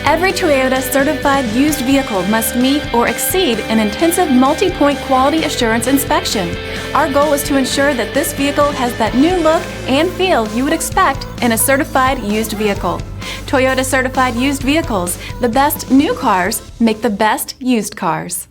Every Toyota certified used vehicle must meet or exceed an intensive multi-point quality assurance inspection. Our goal is to ensure that this vehicle has that new look and feel you would expect in a certified used vehicle. Toyota certified used vehicles, the best new cars make the best used cars.